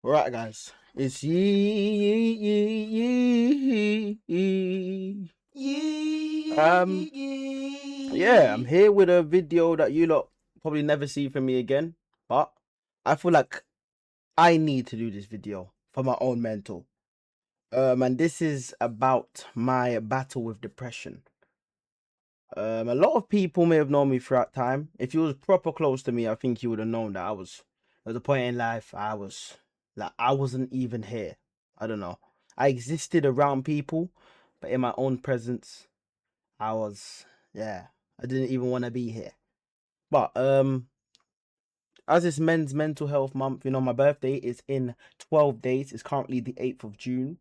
Right, guys, it's yee. Um, yeah, I'm here with a video that you lot probably never see from me again, but I feel like I need to do this video for my own mental. And this is about my battle with depression. A lot of people may have known me throughout time. If you was proper close to me, I think you would have known that there was a point in life I wasn't even here. I don't know. I existed around people, but in my own presence, I was, yeah, I didn't even want to be here. But as it's Men's Mental Health Month, my birthday is in 12 days. It's currently the 8th of June.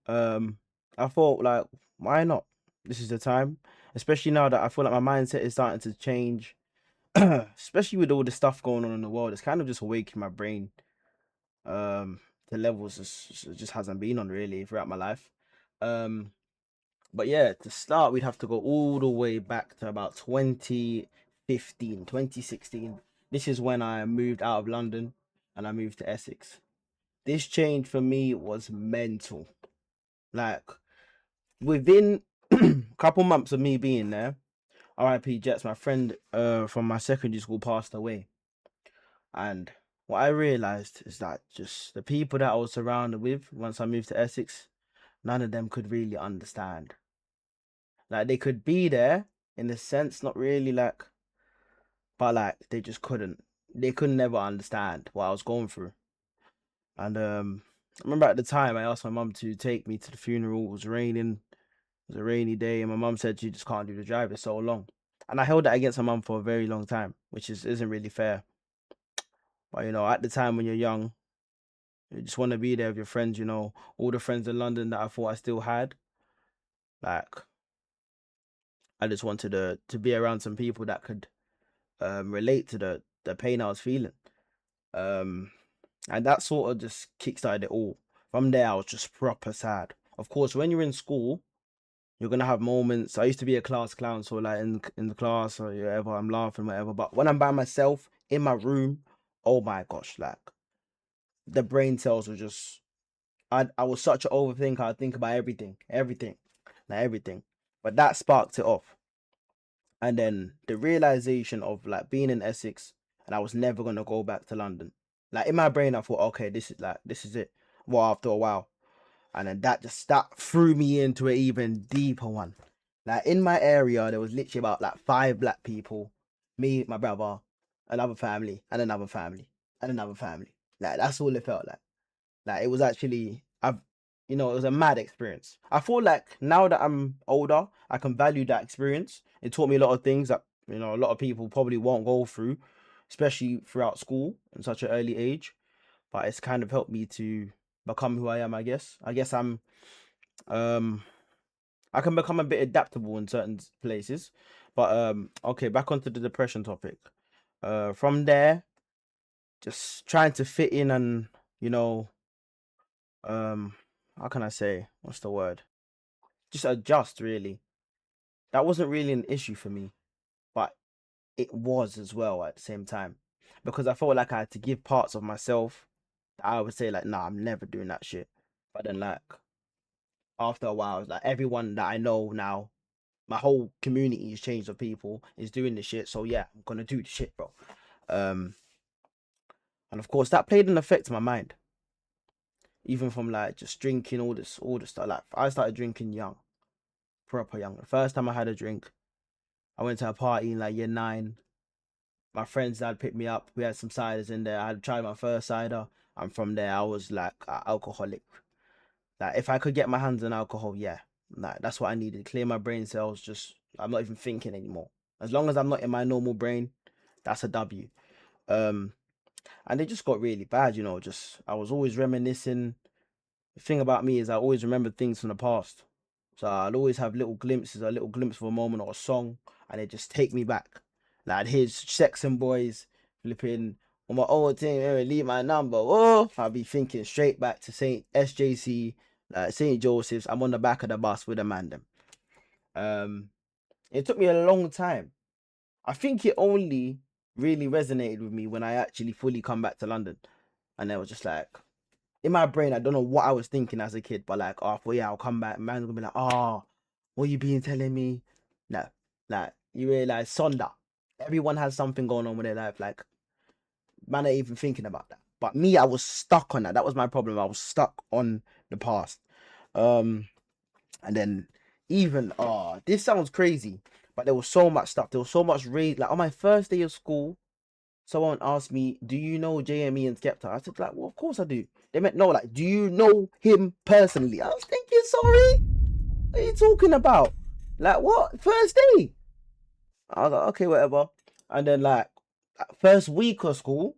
Um, I thought, like, why not? This is the time, especially now that I feel like my mindset is starting to change, especially with all the stuff going on in the world. It's kind of just awakening my brain to levels it just hasn't been on really throughout my life. Um, but yeah, to start, we'd have to go all the way back to about 2015, 2016. This is when I moved out of London and I moved to Essex. This change for me was mental. Like, within a couple months of me being there, RIP Jets, my friend from my secondary school passed away. And what I realized is that just the people that I was surrounded with once I moved to Essex, none of them could really understand. Like, they could be there in a sense, not really, like, but like they just couldn't. They could never understand what I was going through. And I remember at the time I asked my mum to take me to the funeral. It was raining. It was a rainy day, and my mum said she just can't do the drive. It's so long. And I held that against my mum for a very long time, which isn't really fair. But at the time when you're young, you just want to be there with your friends. All the friends in London that I thought I still had. Like, I just wanted to be around some people that could relate to the pain I was feeling. Um, and that sort of just kickstarted it all. From there, I was just proper sad. Of course, when you're in school, you're gonna have moments. I used to be a class clown, so like in the class or whatever, I'm laughing, whatever. But when I'm by myself in my room, oh my gosh, like the brain cells were just. I was such an overthinker. I think about everything, like everything. But that sparked it off, and then the realization of like being in Essex, and I was never gonna go back to London. Like in my brain, I thought, okay, this is it. Well, after a while, and then that threw me into an even deeper one. Like in my area, there was literally about like 5 black people, me, my brother, another family, and another family, and another family. Like that's all it felt like. Like it was actually, it was a mad experience. I feel like now that I'm older, I can value that experience. It taught me a lot of things that a lot of people probably won't go through, especially throughout school in such an early age. But it's kind of helped me to become who I am. I guess. Um I can become a bit adaptable in certain places. But okay, back onto the depression topic. From there, just trying to fit in and you know um how can I say, what's the word? Just adjust really. That wasn't really an issue for me, but it was as well at the same time. Because I felt like I had to give parts of myself that I would say like, nah, I'm never doing that shit. But then like after a while, it's like everyone that I know now, my whole community has changed of people is doing this shit. So yeah, I'm gonna do the shit, bro. Um, and of course that played an effect on my mind, even from like just drinking all this stuff. Like I started drinking young, proper young. The first time I had a drink, I went to a party in like year 9. My friends dad picked me up. We had some ciders in there. I had tried my first cider, and from there I was like alcoholic. Like if I could get my hands on alcohol, yeah, like that's what I needed. Clear my brain cells. Just I'm not even thinking anymore. As long as I'm not in my normal brain, that's a W. Um, and it just got really bad. Just I was always reminiscing. The thing about me is I always remember things from the past. So I'd always have little glimpses, a little glimpse of a moment or a song, and it just take me back. Like I'd hear Sex and Boys flipping on my old team, leave my number. Oh, I'd be thinking straight back to Saint SJC, Saint Joseph's. I'm on the back of the bus with a man. Them. Um, it took me a long time. I think it only really resonated with me when I actually fully come back to London, and I was just like, in my brain, I don't know what I was thinking as a kid, but like, oh, well, yeah, I'll come back. Man's gonna be like, oh, what you been telling me? No, like, you realize, Sonda, everyone has something going on with their life. Like, man, ain't even thinking about that. But me, I was stuck on that. That was my problem. I was stuck on the past. And then even, this sounds crazy, but there was so much stuff. There was so much rage. Like, on my first day of school, someone asked me, do you know JME and Skepta? I said, like, well, of course I do. They meant, no, like, do you know him personally? I was thinking, sorry, what are you talking about? Like, what? First day? I was like, okay, whatever. And then, like, first week of school,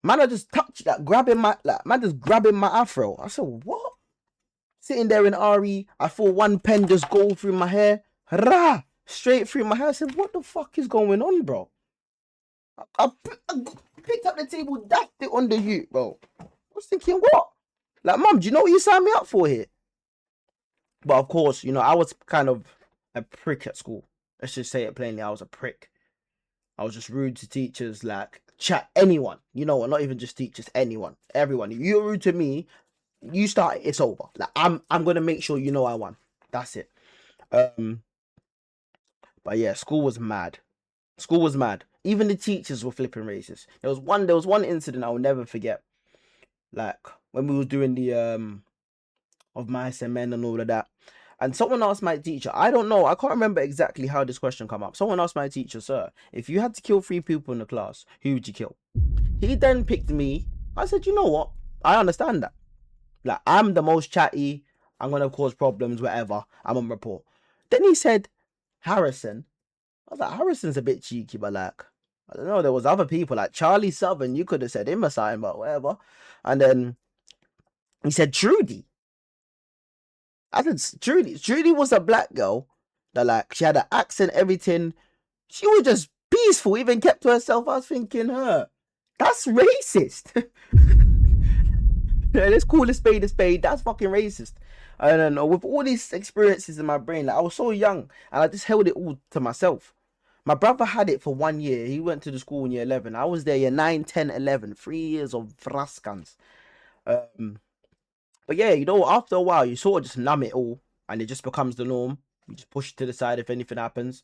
man, I just touched, like, man, just grabbing my afro. I said, what? Sitting there in RE, I feel one pen just go through my hair, rah, straight through my hair. I said, what the fuck is going on, bro? I picked up the table, dapped it on the ute, bro. I was thinking, what? Like, mum, do you know what you signed me up for here? But of course, you know, I was kind of a prick at school. Let's just say it plainly, I was a prick. I was just rude to teachers, like, chat, anyone. You know what? Not even just teachers, anyone. Everyone. If you're rude to me, you start, it's over. Like, I'm gonna make sure you know I won. That's it. But yeah, school was mad. School was mad. Even the teachers were flipping racist. There was one incident I will never forget. Like, when we were doing the of mice and men and all of that. And someone asked my teacher, I don't know, I can't remember exactly how this question come up. Someone asked my teacher, sir, if you had to kill 3 people in the class, who would you kill? He then picked me. I said, you know what? I understand that. Like, I'm the most chatty. I'm going to cause problems, whatever. I'm on report. Then he said, Harrison. I was like, Harrison's a bit cheeky, but like, I don't know. There was other people like Charlie Southern. You could have said him a sign, but whatever. And then he said Trudy. I said Trudy. Trudy was a black girl that, like, she had an accent, everything. She was just peaceful, even kept to herself. I was thinking, that's racist. Let's call a spade a spade. That's fucking racist. I don't know. With all these experiences in my brain, like, I was so young and I just held it all to myself. My brother had it for 1 year. He went to the school in year 11. I was there year 9, 10, 11. 3 years of Vraskans. But yeah, you know, after a while, you sort of just numb it all and it just becomes the norm. You just push it to the side if anything happens.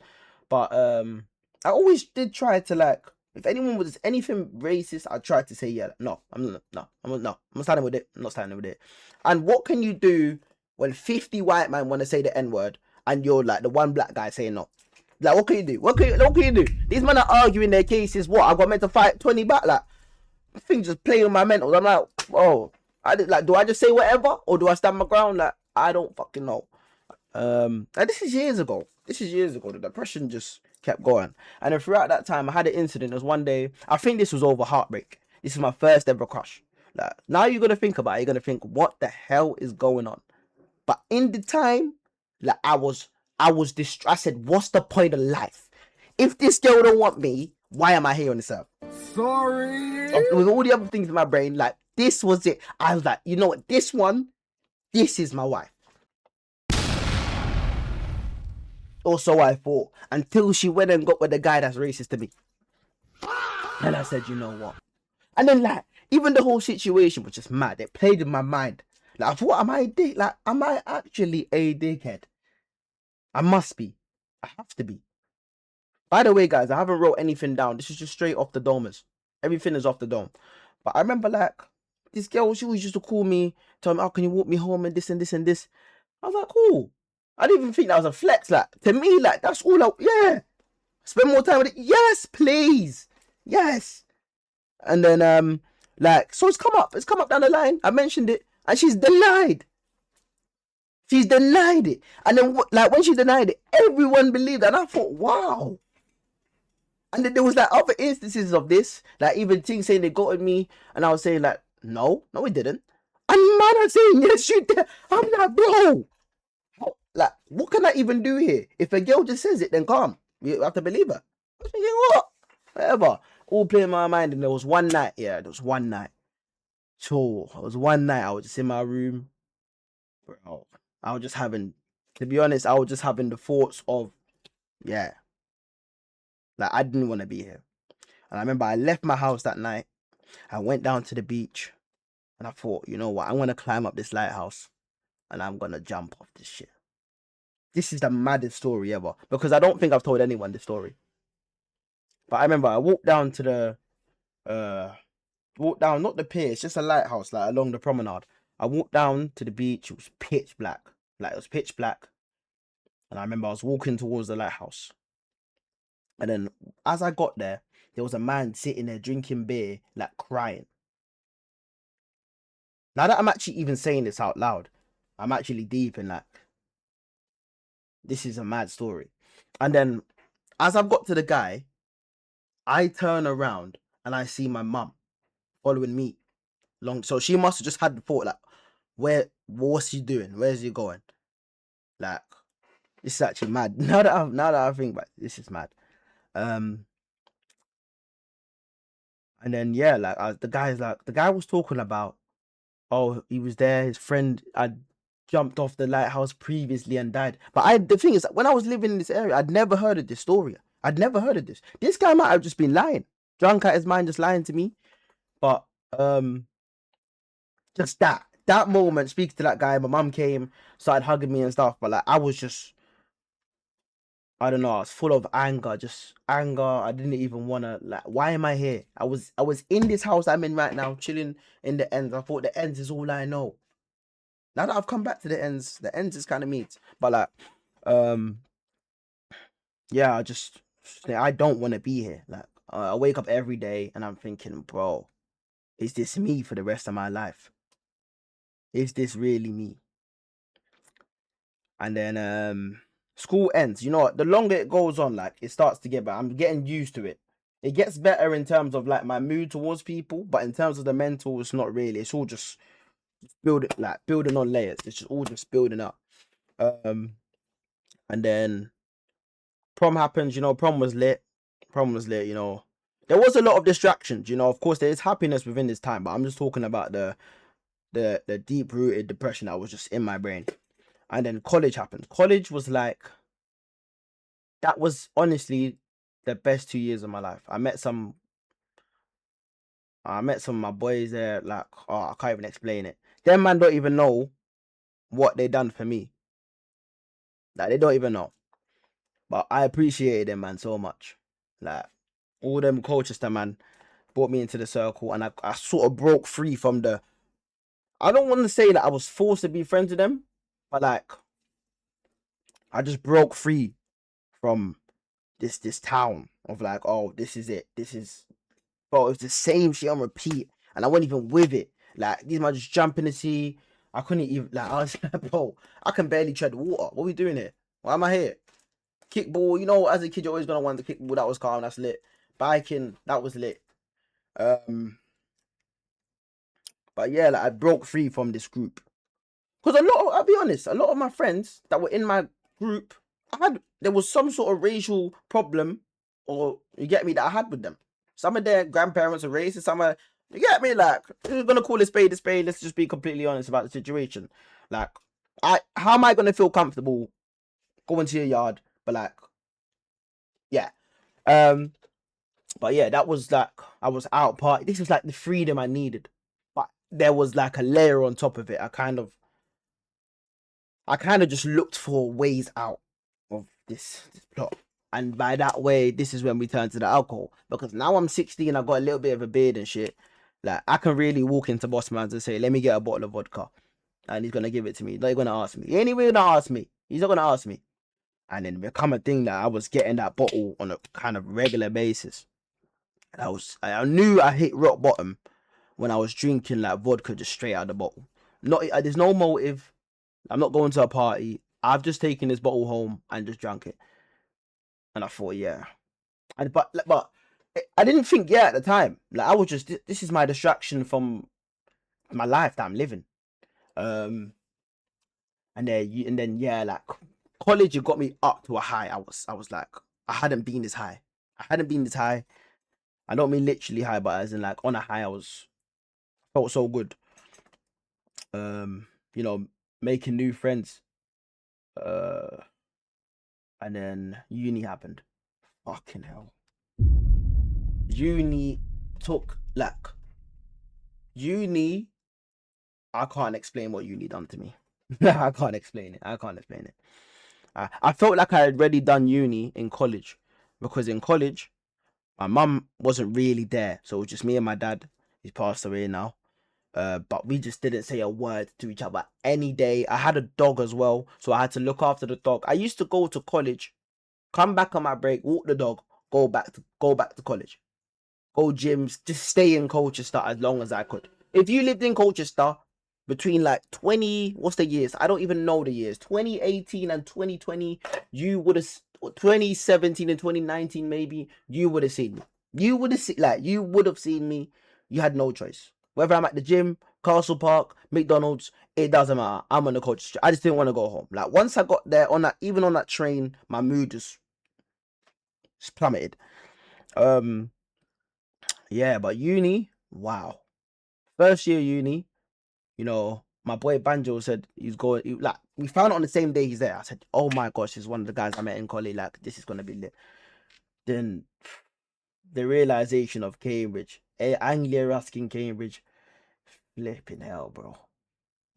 But I always did try to, like, if anyone was anything racist, I tried to say, yeah, I'm not standing with it. I'm not standing with it. And what can you do when 50 white men want to say the N-word and you're like the one black guy saying no? Like, what can you do? What can you do? These men are arguing their cases. What? I got meant to fight 20 back. Like, I think just playing with my mentals. I'm like, oh, do I just say whatever or do I stand my ground? Like, I don't fucking know. And this is years ago. The depression just kept going. And then throughout that time, I had an incident. There was one day, I think this was over heartbreak. This is my first ever crush. Like, now you're gonna think about it. You're gonna think, what the hell is going on? But in the time, like, I was distressed. I said, what's the point of life? If this girl don't want me, why am I here on this earth? Sorry. With all the other things in my brain, like, this was it. I was like, you know what? This is my wife. Or so I thought, until she went and got with the guy that's racist to me. And I said, you know what? And then, like, even the whole situation was just mad. It played in my mind. Like, I thought, am I a dick? Like, am I actually a dickhead? I must be. I have to be. By the way, guys, I haven't wrote anything down. This is just straight off the domers. Everything is off the dome. But I remember, like, this girl, she always used to call me, tell me, oh, can you walk me home and this and this and this. I was like, cool. I didn't even think that was a flex. Like, to me, like, that's all yeah. Spend more time with it. Yes, please. Yes. And then, like, so it's come up down the line. I mentioned it and she's denied. She's denied it. And then, like, when she denied it, everyone believed it. And I thought, wow. And then there was, like, other instances of this. Like, even things saying they got at me. And I was saying, like, no, it didn't. And man, I'm saying, yes, you did. I'm like, bro. Like, what can I even do here? If a girl just says it, then calm. You have to believe her. I was thinking, what? Whatever. All playing my mind. And there was one night. Yeah, there was one night. So, it was one night. I was just in my room. Bro, I was just having, to be honest, I was just having the thoughts of, yeah. Like, I didn't want to be here. And I remember I left my house that night. I went down to the beach. And I thought, you know what? I'm gonna climb up this lighthouse, and I'm gonna jump off this shit. This is the maddest story ever, because I don't think I've told anyone this story. But I remember I walked down to the not the pier, it's just a lighthouse, like along the promenade. I walked down to the beach, it was pitch black. Like, it was pitch black. And I remember I was walking towards the lighthouse. And then as I got there was a man sitting there drinking beer, like crying. Now that I'm actually even saying this out loud, I'm actually deep in like, this is a mad story. And then as I've got to the guy, I turn around and I see my mum following me long. So she must have just had the thought, like, what's he doing? Where's he going? Like, this is actually mad. Now that I think about it, this is mad. And then yeah, like the guy was talking about, oh, he was there, his friend had jumped off the lighthouse previously and died. But the thing is, when I was living in this area, I'd never heard of this story. I'd never heard of this. This guy might have just been lying, drunk out his mind, just lying to me. But just that moment, speaking to that guy, my mum came, started hugging me and stuff. But like, I was just, I don't know, I was full of anger, just anger. I didn't even want to, like, why am I here? I was in this house I'm in right now, chilling in the ends. I thought the ends is all I know. Now that I've come back to the ends is kind of meat. But like, yeah, I don't want to be here. Like, I wake up every day and I'm thinking, bro, is this me for the rest of my life? Is this really me? And then school ends. You know what? The longer it goes on, like, it starts to get better. I'm getting used to it. It gets better in terms of like my mood towards people, but in terms of the mental, it's not really. It's all just building on layers. It's just all just building up. And then prom happens. You know, prom was lit. You know, there was a lot of distractions. You know, of course, there is happiness within this time, but I'm just talking about the deep rooted depression that was just in my brain. And then college happened. College was like, that was honestly the best 2 years of my life. I met some of my boys there. Like, oh, I can't even explain it. Them man don't even know what they done for me. Like, they don't even know. But I appreciated them, man, so much. Like, all them Colchester man brought me into the circle, and I sort of broke free from the. I don't want to say that I was forced to be friends with them, but like, I just broke free from this town of like, oh, this is it. This is, bro, it's the same shit on repeat, and I wasn't even with it. Like, these man just jump in the sea. I couldn't even, like, I was like, bro, I can barely tread water. What are we doing here? Why am I here? Kickball, you know, as a kid, you're always gonna want the kickball. That was calm. That's lit. Biking, that was lit. But yeah, like, I broke free from this group because I'll be honest, a lot of my friends that were in my group, there was some sort of racial problem, or you get me, that I had with them. Some of their grandparents are racist. Some are, you get me, like, we're gonna call a spade a spade. Let's just be completely honest about the situation. Like, how am I gonna feel comfortable going to your yard? But like, yeah. But yeah, that was like, I was out party. This was like the freedom I needed. But there was like a layer on top of it. I kind of just looked for ways out of this plot. And by that way, this is when we turn to the alcohol. Because now I'm 16, I've got a little bit of a beard and shit. Like, I can really walk into Bossman's and say, let me get a bottle of vodka. And he's going to give it to me. He's not going to ask me. He ain't even going to ask me. He's not going to ask me. And then it become a thing that I was getting that bottle on a kind of regular basis. And I knew I hit rock bottom when I was drinking like vodka just straight out of the bottle. There's no motive. I'm not going to a party. I've just taken this bottle home and just drank it. And I thought, yeah. But I didn't think, yeah, at the time. Like, I was just, this is my distraction from my life that I'm living. And then yeah, like, college, it got me up to a high. I was like, I hadn't been this high. I don't mean literally high, but as in like on a high, felt so good. You know, making new friends. And then uni happened. Fucking hell. Uni I can't explain what uni done to me. I can't explain it. I can't explain it. I felt like I had already done uni in college, because in college my mum wasn't really there, so it was just me and my dad. He's passed away now. But we just didn't say a word to each other any day. I had a dog as well, so I had to look after the dog. I used to go to college, come back on my break, walk the dog, go back to college, go gyms, just stay in Colchester as long as I could. If you lived in Colchester between like 20, what's the years? I don't even know the years. 2018 and 2020, you would have 2017 and 2019 maybe, you would have seen me. You would have seen me. You had no choice. Whether I'm at the gym, Castle Park, McDonald's, it doesn't matter. I'm on the Colchester. I just didn't want to go home. Like once I got there on that, even on that train, my mood just plummeted. Yeah, but uni, wow. First year uni, you know, my boy Banjo said he's going. Like we found out on the same day he's there. I said, "Oh my gosh, he's one of the guys I met in college. Like this is gonna be lit." Then the realization of Cambridge, Anglia Ruskin Cambridge, flipping hell, bro.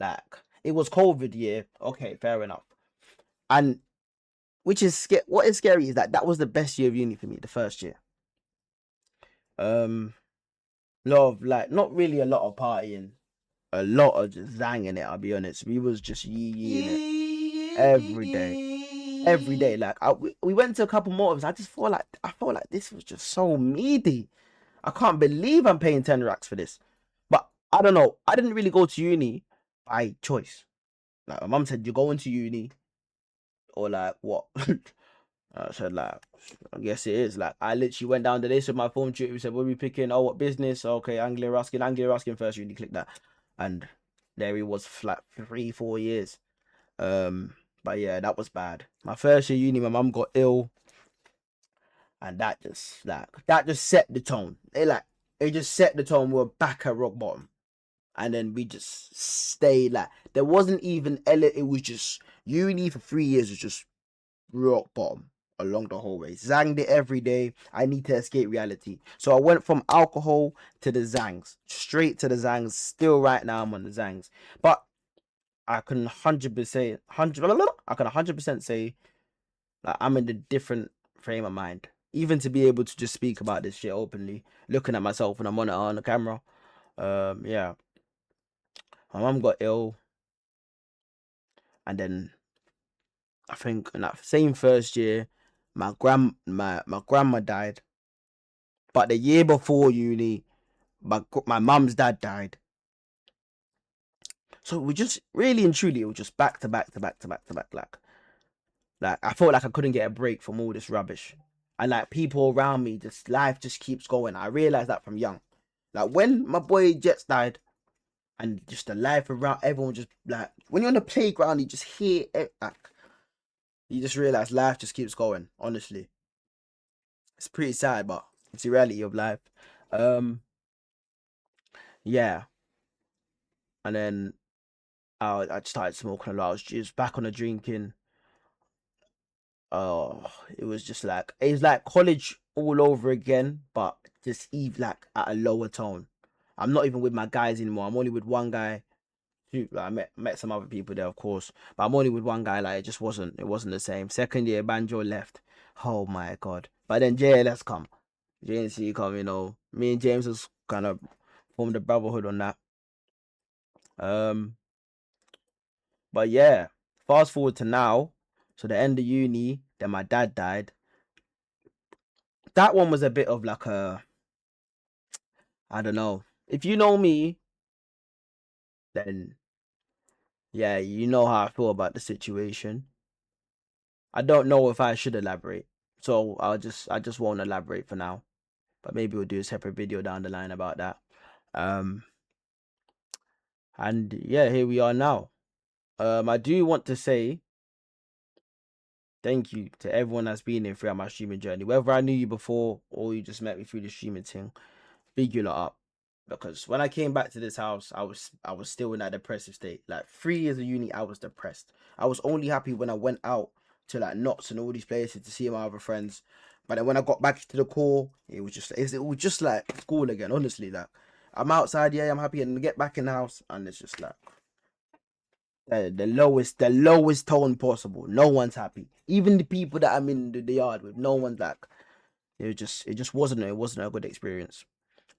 Like it was COVID year. Okay, fair enough. And which is what is scary is that was the best year of uni for me, the first year. Lot of like not really a lot of partying, a lot of just zanging it. I'll be honest. We was just yee it every day. Like we went to a couple more of us. I felt like this was just so meaty. I can't believe I'm paying 10 racks for this. But I don't know. I didn't really go to uni by choice. Like my mum said, you're going to uni, or like what? I said like, I guess it is. Like I literally went down the list with my form tutor. We said, what are we picking? Oh, what business? Okay, Anglia Ruskin first. Uni, click that, and there he was, flat 3-4 years. But yeah, that was bad. My first year uni, my mum got ill, and that just set the tone. It just set the tone. We were back at rock bottom, and then we just stayed like there wasn't even it was just uni for 3 years was just rock bottom along the whole way. Zanged it every day. I need to escape reality. So I went from alcohol to the Zangs. Straight to the Zangs. Still right now I'm on the Zangs. But I can 100% say like I'm in a different frame of mind. Even to be able to just speak about this shit openly, looking at myself when I'm on the camera. Yeah. My mum got ill, and then I think in that same first year, my grandma died. But the year before uni, my mum's dad died. So we just really and truly, it was just back to back to back to back to back. Like I felt like I couldn't get a break from all this rubbish, and like people around me, just life just keeps going. I realized that from young. Like when my boy Jets died, and just the life around everyone, just like when you're on the playground, you just hear it. Like you just realize life just keeps going. Honestly, it's pretty sad, but it's the reality of life. Um, yeah, and then I started smoking a lot. I was just back on the drinking. Oh, it was just like it was like college all over again, but just even like at a lower tone. I'm not even with my guys anymore. I'm only with one guy. I met some other people there, of course, but I'm only with one guy. Like it wasn't the same. Second year, Banjo left. Oh my god! But then JLS come, JNC come. You know, me and James was kind of formed a brotherhood on that. But yeah, fast forward to now. So the end of uni, then my dad died. That one was a bit of like I don't know. If you know me, then yeah, you know how I feel about the situation. I don't know if I should elaborate, so I just won't elaborate for now. But maybe we'll do a separate video down the line about that. Um, and yeah, here we are now. I do want to say thank you to everyone that's been in throughout my streaming journey. Whether I knew you before or you just met me through the streaming thing, big you lot up. Because when I came back to this house, I was still in that depressive state. Like 3 years of uni, I was depressed. I was only happy when I went out to like Knots and all these places to see my other friends. But then when I got back to the core, it was just like school again. Honestly, like I'm outside, yeah, I'm happy, and get back in the house, and it's just like the lowest tone possible. No one's happy. Even the people that I'm in the yard with, no one's like. It just wasn't a good experience.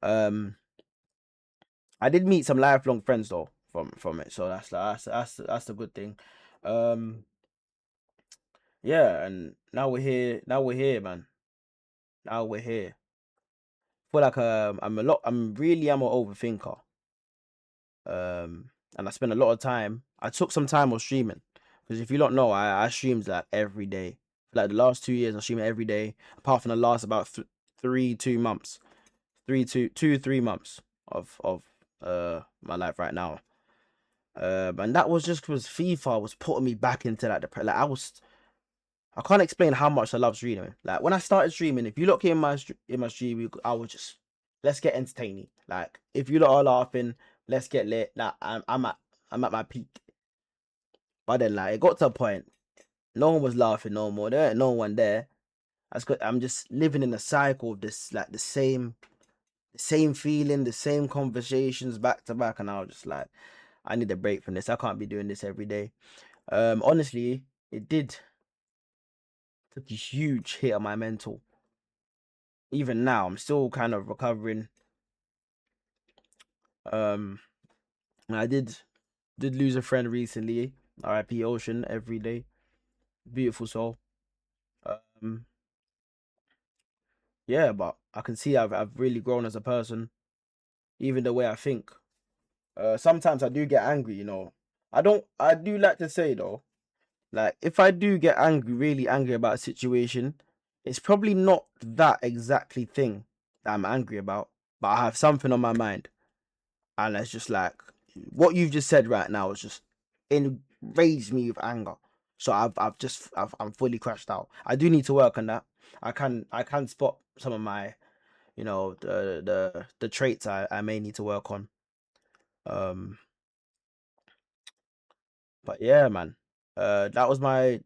I did meet some lifelong friends though from it, so that's the good thing. Yeah, and now we're here. Now we're here, man. Now we're here. I feel like I'm an overthinker. And I spend a lot of time. I took some time on streaming because if you don't know, I streamed like every day. Like the last 2 years, I streamed every day, apart from the last about 2 months, 3 months of my life right now. And that was just because FIFA was putting me back into that like I can't explain how much I love streaming. Like when I started streaming, if you look in my stream, I was just, let's get entertaining. Like if you lot are laughing, let's get lit. Like I'm at my peak. But then like it got to a point, no one was laughing no more. There ain't no one there. I'm just living in a cycle of this, like the same feeling, the same conversations back to back, and I was just like, I need a break from this. I can't be doing this every day. Honestly, it took a huge hit on my mental. Even now, I'm still kind of recovering. I did lose a friend recently. R.I.P. Ocean every day. Beautiful soul. Yeah, but I can see I've really grown as a person. Even the way I think. Sometimes I do get angry, you know. I do like to say though, like if I do get angry, really angry about a situation, it's probably not that exactly thing that I'm angry about, but I have something on my mind, and it's just like what you've just said right now is just enraged me with anger. So I'm fully crashed out. I do need to work on that. I can spot some of my, you know, the traits I may need to work on. But yeah, man. That was my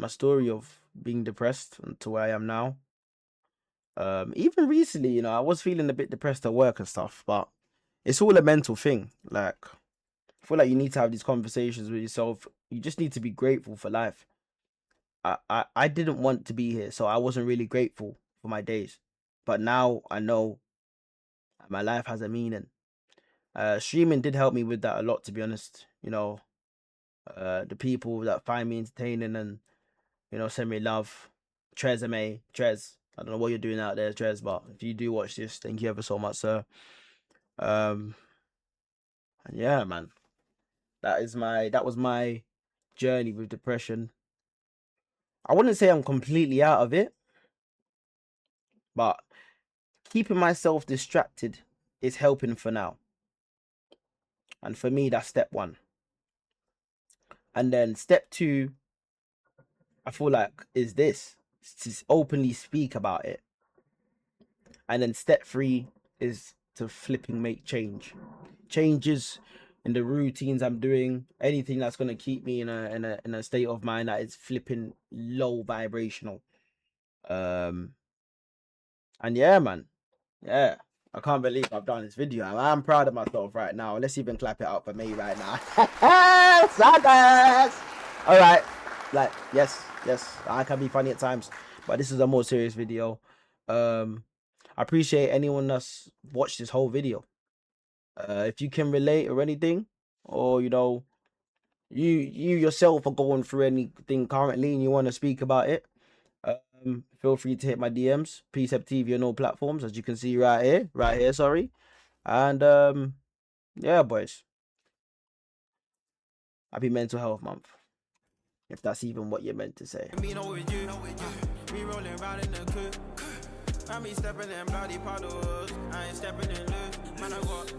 story of being depressed to where I am now. Even recently, you know, I was feeling a bit depressed at work and stuff, but it's all a mental thing. Like, I feel like you need to have these conversations with yourself. You just need to be grateful for life. I didn't want to be here, so I wasn't really grateful for my days. But now I know my life has a meaning. Streaming did help me with that a lot, to be honest. You know, the people that find me entertaining and, you know, send me love. Trez Trez, I don't know what you're doing out there, Trez, but if you do watch this, thank you ever so much, sir. And yeah, man, that was my journey with depression. I wouldn't say I'm completely out of it, but keeping myself distracted is helping for now. And for me, that's step 1. And then step 2, I feel like, is this, to openly speak about it. And then step 3 is to flipping make changes in the routines I'm doing, anything that's going to keep me in a state of mind that is flipping low vibrational. And yeah, man, yeah, I can't believe I've done this video. I'm proud of myself right now. Let's even clap it up for me right now. Suckers! All right, like, yes, I can be funny at times, but this is a more serious video. I appreciate anyone that's watched this whole video. If you can relate or anything, or, you know, you yourself are going through anything currently and you want to speak about it, feel free to hit my DMs, Precept TV on all platforms, as you can see right here, sorry. And yeah, boys, happy Mental Health Month, if that's even what you're meant to say. Me rolling around in the coupe. I me stepping in bloody puddles. I ain't stepping in loose. Man, I got